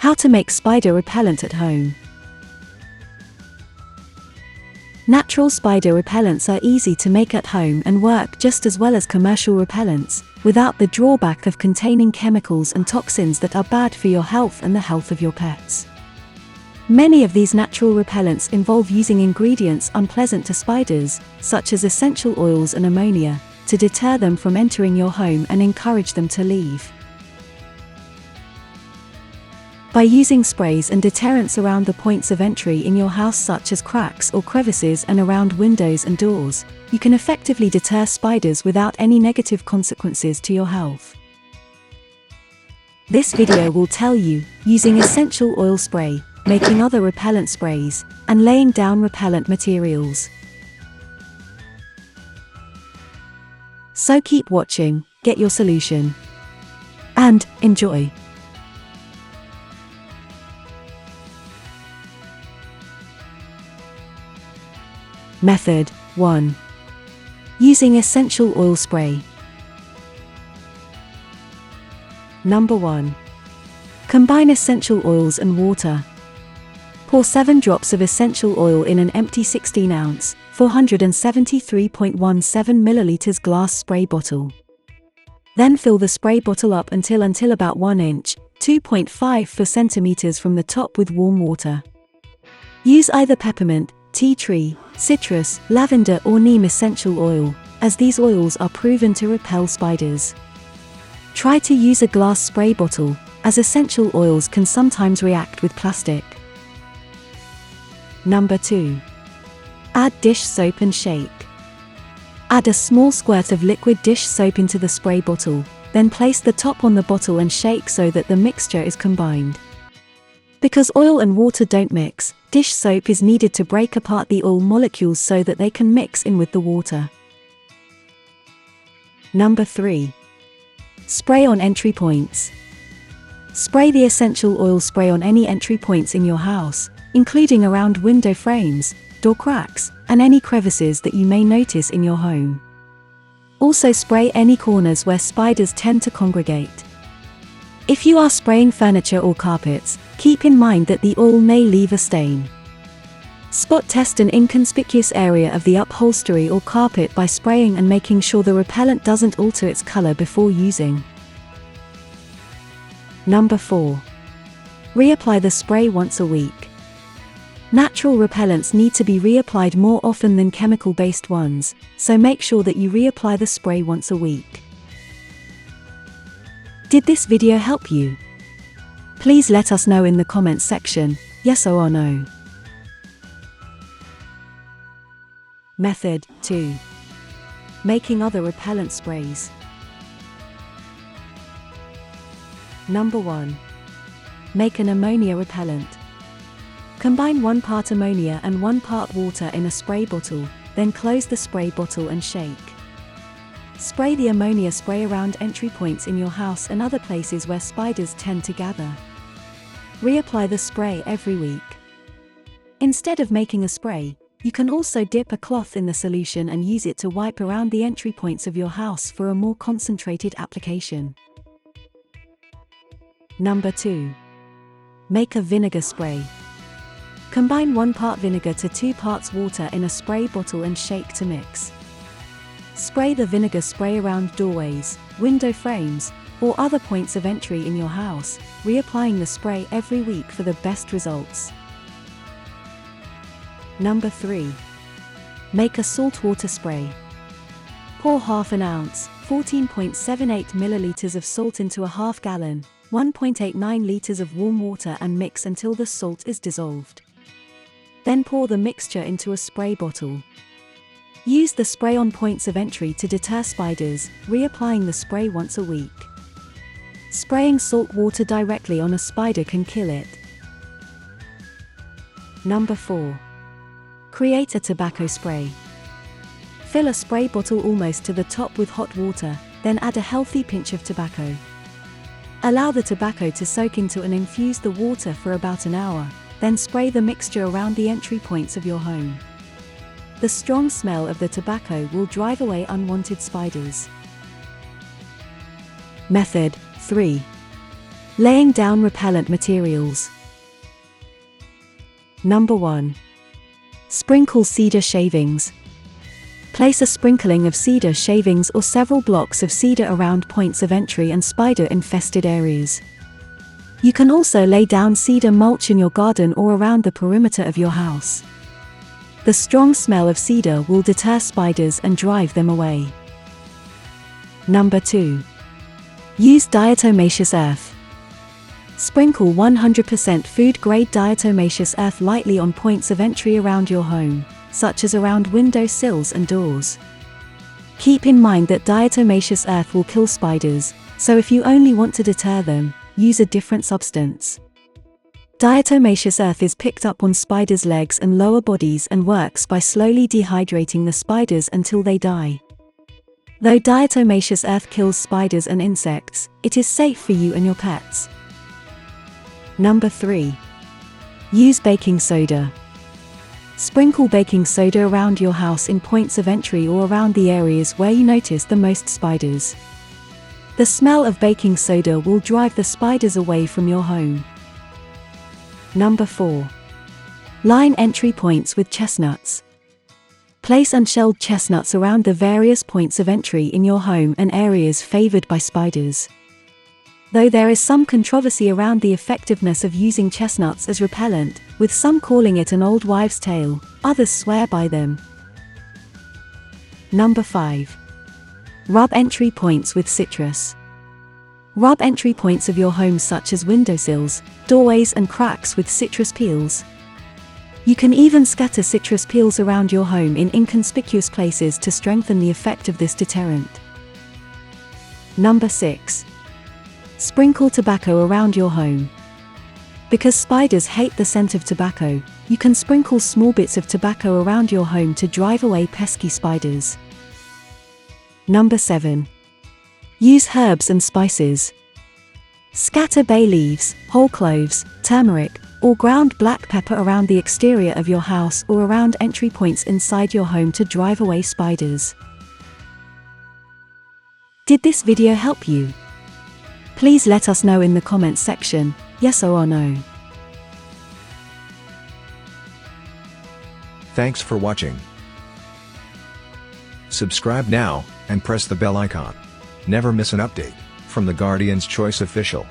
How to make spider repellent at home. Natural spider repellents are easy to make at home and work just as well as commercial repellents, without the drawback of containing chemicals and toxins that are bad for your health and the health of your pets. Many of these natural repellents involve using ingredients unpleasant to spiders, such as essential oils and ammonia, to deter them from entering your home and encourage them to leave. By using sprays and deterrents around the points of entry in your house, such as cracks or crevices, and around windows and doors, you can effectively deter spiders without any negative consequences to your health. This video will tell you, using essential oil spray, making other repellent sprays, and laying down repellent materials. So keep watching, get your solution, and enjoy! Method 1. Using essential oil spray. Number 1. Combine essential oils and water. Pour 7 drops of essential oil in an empty 16-ounce, 473.17 ml glass spray bottle. Then fill the spray bottle up until about 1 inch, 2.54 centimeters from the top with warm water. Use either peppermint, tea tree, citrus, lavender or neem essential oil, as these oils are proven to repel spiders. Try to use a glass spray bottle, as essential oils can sometimes react with plastic. Number 2. Add dish soap and shake. Add a small squirt of liquid dish soap into the spray bottle, then place the top on the bottle and shake so that the mixture is combined. Because oil and water don't mix, dish soap is needed to break apart the oil molecules so that they can mix in with the water. Number 3. Spray on entry points. Spray the essential oil spray on any entry points in your house, including around window frames, door cracks, and any crevices that you may notice in your home. Also spray any corners where spiders tend to congregate. If you are spraying furniture or carpets, keep in mind that the oil may leave a stain. Spot test an inconspicuous area of the upholstery or carpet by spraying and making sure the repellent doesn't alter its color before using. Number 4. Reapply the spray once a week. Natural repellents need to be reapplied more often than chemical-based ones, so make sure that you reapply the spray once a week. Did this video help you? Please let us know in the comments section, yes or no. Method 2. Making other repellent sprays. Number 1. Make an ammonia repellent. Combine 1 part ammonia and 1 part water in a spray bottle, then close the spray bottle and shake. Spray the ammonia spray around entry points in your house and other places where spiders tend to gather. Reapply the spray every week. Instead of making a spray, you can also dip a cloth in the solution and use it to wipe around the entry points of your house for a more concentrated application. Number 2. Make a vinegar spray. Combine 1 part vinegar to 2 parts water in a spray bottle and shake to mix. Spray the vinegar spray around doorways, window frames, or other points of entry in your house, reapplying the spray every week for the best results. Number 3. Make a saltwater spray. Pour half an ounce, 14.78 milliliters of salt into a half gallon, 1.89 liters of warm water and mix until the salt is dissolved. Then pour the mixture into a spray bottle. Use the spray on points of entry to deter spiders, reapplying the spray once a week. Spraying salt water directly on a spider can kill it. Number 4. Create a tobacco spray. Fill a spray bottle almost to the top with hot water, then add a healthy pinch of tobacco. Allow the tobacco to soak into and infuse the water for about an hour, then spray the mixture around the entry points of your home. The strong smell of the tobacco will drive away unwanted spiders. Method 3. Laying down repellent materials. Number 1. Sprinkle cedar shavings. Place a sprinkling of cedar shavings or several blocks of cedar around points of entry and spider-infested areas. You can also lay down cedar mulch in your garden or around the perimeter of your house. The strong smell of cedar will deter spiders and drive them away. Number 2. Use diatomaceous earth. Sprinkle 100% food-grade diatomaceous earth lightly on points of entry around your home, such as around window sills and doors. Keep in mind that diatomaceous earth will kill spiders, so if you only want to deter them, use a different substance. Diatomaceous earth is picked up on spiders' legs and lower bodies and works by slowly dehydrating the spiders until they die. Though diatomaceous earth kills spiders and insects, it is safe for you and your pets. Number 3. Use baking soda. Sprinkle baking soda around your house in points of entry or around the areas where you notice the most spiders. The smell of baking soda will drive the spiders away from your home. Number 4. Line entry points with chestnuts. Place unshelled chestnuts around the various points of entry in your home and areas favored by spiders. Though there is some controversy around the effectiveness of using chestnuts as repellent, with some calling it an old wives' tale, others swear by them. Number 5. Rub entry points with citrus. Rub entry points of your home such as windowsills, doorways and cracks with citrus peels. You can even scatter citrus peels around your home in inconspicuous places to strengthen the effect of this deterrent. Number 6. Sprinkle tobacco around your home. Because spiders hate the scent of tobacco, you can sprinkle small bits of tobacco around your home to drive away pesky spiders. Number 7. Use herbs and spices. Scatter bay leaves, whole cloves, turmeric, or ground black pepper around the exterior of your house or around entry points inside your home to drive away spiders. Did this video help you? Please let us know in the comments section, yes or no. Thanks for watching. Subscribe now, and press the bell icon. Never miss an update from the Guardian's Choice Official.